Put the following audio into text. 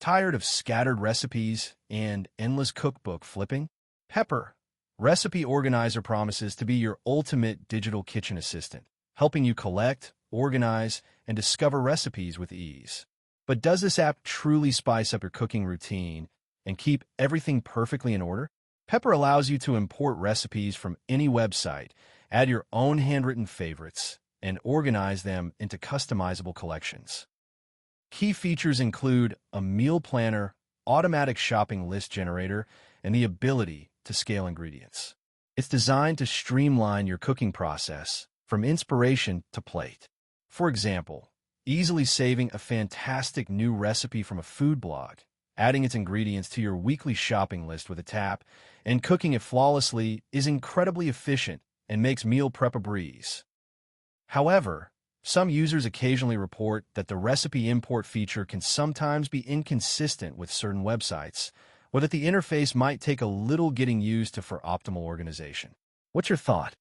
Tired of scattered recipes and endless cookbook flipping? Pepper Recipe Organizer promises to be your ultimate digital kitchen assistant, helping you collect, organize, and discover recipes with ease. But does this app truly spice up your cooking routine and keep everything perfectly in order? Pepper allows you to import recipes from any website, add your own handwritten favorites, and organize them into customizable collections. Key features include a meal planner, automatic shopping list generator, and the ability to scale ingredients. It's designed to streamline your cooking process from inspiration to plate. For example, easily saving a fantastic new recipe from a food blog, adding its ingredients to your weekly shopping list with a tap, and cooking it flawlessly is incredibly efficient and makes meal prep a breeze. However, some users occasionally report that the recipe import feature can sometimes be inconsistent with certain websites, or that the interface might take a little getting used to for optimal organization. What's your thought?